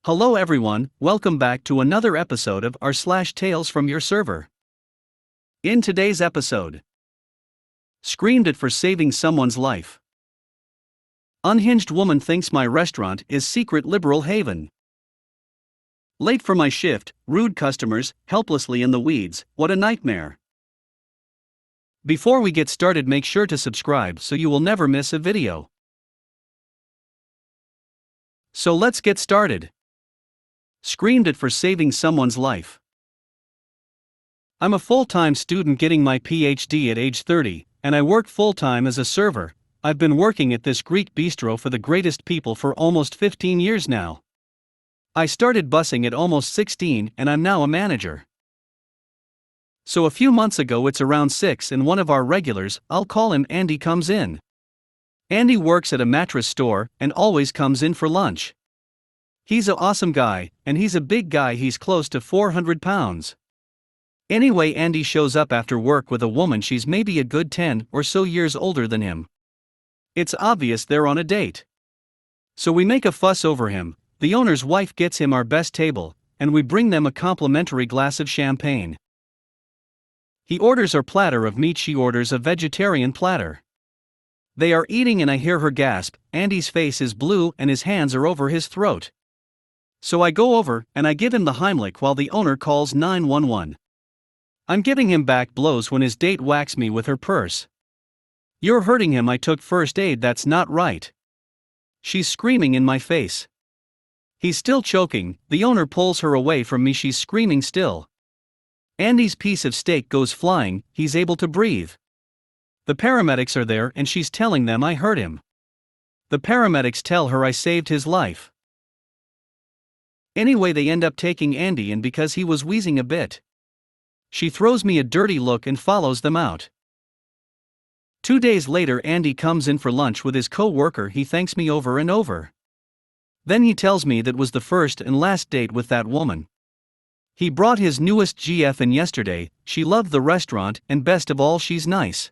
Hello everyone, welcome back to another episode of r/slash Tales from Your Server. In today's episode, Screamed it for saving someone's life. Unhinged woman thinks my restaurant is secret liberal haven. Late for my shift, rude customers, helplessly in the weeds, what a nightmare. Before we get started, make sure to subscribe so you will never miss a video. So let's get started. Screamed it for saving someone's life. I'm a full-time student getting my PhD at age 30, and I work full-time as a server. I've been working at this Greek bistro for the greatest people for almost 15 years now. I started bussing at almost 16 and I'm now a manager. So a few months ago, it's around 6, and one of our regulars, I'll call him Andy, comes in. Andy works at a mattress store and always comes in for lunch. He's an awesome guy, and he's a big guy, he's close to 400 pounds. Anyway, Andy shows up after work with a woman, she's maybe a good 10 or so years older than him. It's obvious they're on a date. So we make a fuss over him. The owner's wife gets him our best table, and we bring them a complimentary glass of champagne. He orders our platter of meat, she orders a vegetarian platter. They are eating and I hear her gasp. Andy's face is blue and his hands are over his throat. So I go over and I give him the Heimlich while the owner calls 911. I'm giving him back blows when his date whacks me with her purse. You're hurting him, I took first aid, that's not right. She's screaming in my face. He's still choking, the owner pulls her away from me, she's screaming still. Andy's piece of steak goes flying, he's able to breathe. The paramedics are there and she's telling them I hurt him. The paramedics tell her I saved his life. Anyway, they end up taking Andy in because he was wheezing a bit. She throws me a dirty look and follows them out. 2 days later, Andy comes in for lunch with his co-worker, he thanks me over and over. Then he tells me that was the first and last date with that woman. He brought his newest GF in yesterday, she loved the restaurant and best of all, she's nice.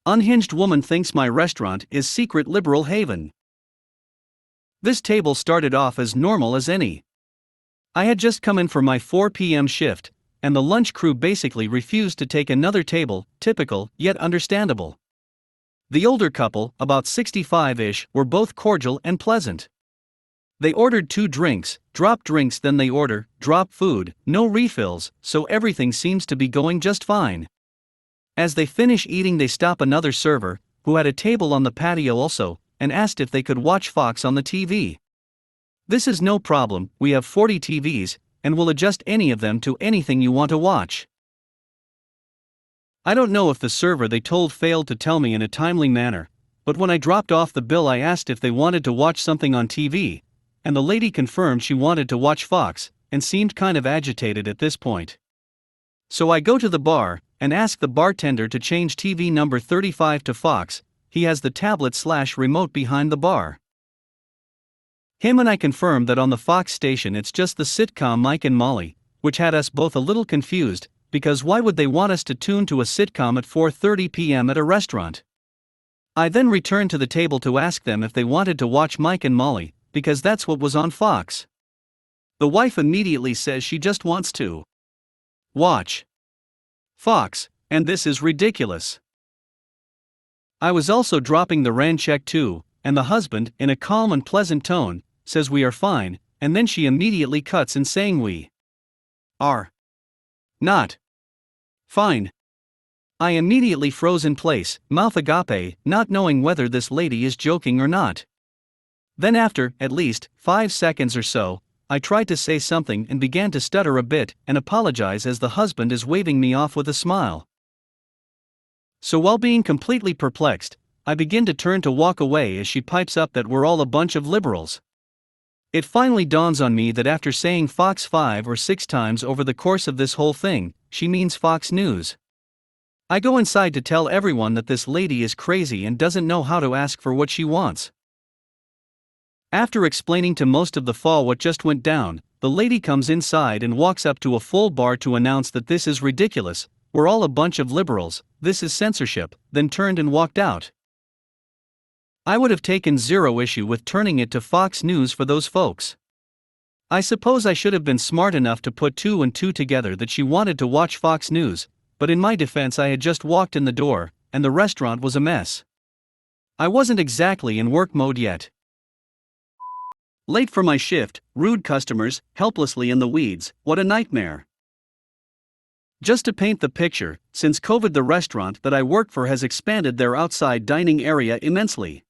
Unhinged woman thinks my restaurant is secret liberal haven. This table started off as normal as any. I had just come in for my 4 p.m. shift, and the lunch crew basically refused to take another table, typical, yet understandable. The older couple, about 65-ish, were both cordial and pleasant. They ordered 2 drinks, drop drinks, then they order, drop food, no refills, so everything seems to be going just fine. As they finish eating, they stop another server, who had a table on the patio also, and asked if they could watch Fox on the TV. This is no problem, we have 40 TVs, and we'll adjust any of them to anything you want to watch. I don't know if the server they told failed to tell me in a timely manner, but when I dropped off the bill I asked if they wanted to watch something on TV, and the lady confirmed she wanted to watch Fox, and seemed kind of agitated at this point. So I go to the bar, and ask the bartender to change TV number 35 to Fox. He has the tablet/remote behind the bar. Him and I confirmed that on the Fox station it's just the sitcom Mike and Molly, which had us both a little confused, because why would they want us to tune to a sitcom at 4:30 p.m. at a restaurant? I then returned to the table to ask them if they wanted to watch Mike and Molly, because that's what was on Fox. The wife immediately says she just wants to watch Fox, and this is ridiculous. I was also dropping the rent check too, and the husband, in a calm and pleasant tone, says we are fine, and then she immediately cuts in saying we are not fine. I immediately froze in place, mouth agape, not knowing whether this lady is joking or not. Then after, at least, 5 seconds or so, I tried to say something and began to stutter a bit and apologize as the husband is waving me off with a smile. So while being completely perplexed, I begin to turn to walk away as she pipes up that we're all a bunch of liberals. It finally dawns on me that after saying Fox 5 or 6 times over the course of this whole thing, she means Fox News. I go inside to tell everyone that this lady is crazy and doesn't know how to ask for what she wants. After explaining to most of the fall what just went down, the lady comes inside and walks up to a full bar to announce that this is ridiculous, we're all a bunch of liberals, this is censorship, then turned and walked out. I would have taken zero issue with turning it to Fox News for those folks. I suppose I should have been smart enough to put two and two together that she wanted to watch Fox News, but in my defense I had just walked in the door, and the restaurant was a mess. I wasn't exactly in work mode yet. Late for my shift, rude customers, helplessly in the weeds, what a nightmare. Just to paint the picture, since COVID the restaurant that I work for has expanded their outside dining area immensely.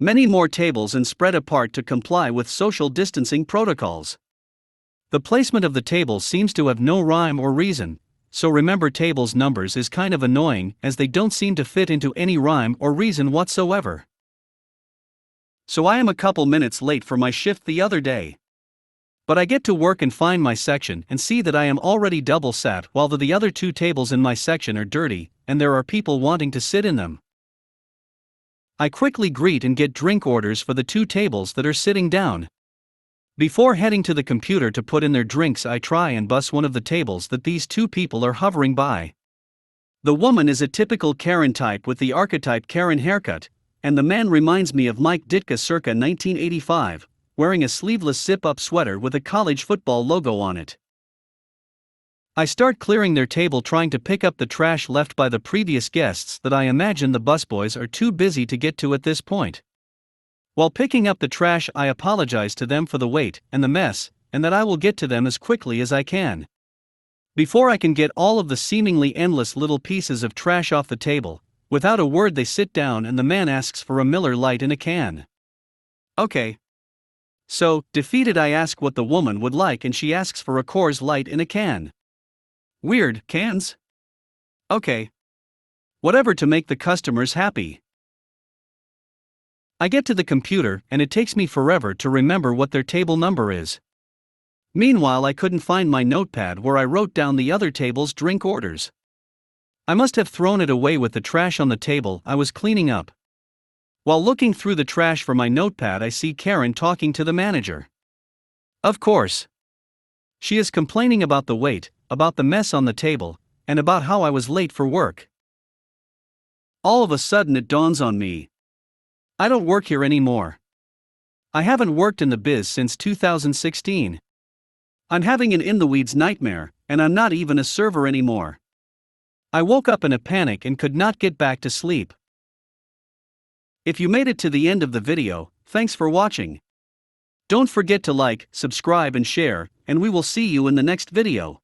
Many more tables and spread apart to comply with social distancing protocols. The placement of the tables seems to have no rhyme or reason, so remember tables numbers is kind of annoying as they don't seem to fit into any rhyme or reason whatsoever. So I am a couple minutes late for my shift the other day. But I get to work and find my section and see that I am already double sat while the other two tables in my section are dirty, and there are people wanting to sit in them. I quickly greet and get drink orders for the two tables that are sitting down. Before heading to the computer to put in their drinks, I try and bus one of the tables that these two people are hovering by. The woman is a typical Karen type with the archetype Karen haircut, and the man reminds me of Mike Ditka circa 1985, wearing a sleeveless zip-up sweater with a college football logo on it. I start clearing their table, trying to pick up the trash left by the previous guests that I imagine the busboys are too busy to get to at this point. While picking up the trash, I apologize to them for the wait and the mess, and that I will get to them as quickly as I can. Before I can get all of the seemingly endless little pieces of trash off the table, without a word they sit down and the man asks for a Miller Lite in a can. Okay. So, defeated, I ask what the woman would like and she asks for a Coors Light in a can. Weird, cans? Okay. Whatever to make the customers happy. I get to the computer and it takes me forever to remember what their table number is. Meanwhile, I couldn't find my notepad where I wrote down the other table's drink orders. I must have thrown it away with the trash on the table I was cleaning up. While looking through the trash for my notepad, I see Karen talking to the manager. Of course. She is complaining about the wait, about the mess on the table, and about how I was late for work. All of a sudden it dawns on me. I don't work here anymore. I haven't worked in the biz since 2016. I'm having an in-the-weeds nightmare, and I'm not even a server anymore. I woke up in a panic and could not get back to sleep. If you made it to the end of the video, thanks for watching. Don't forget to like, subscribe and share, and we will see you in the next video.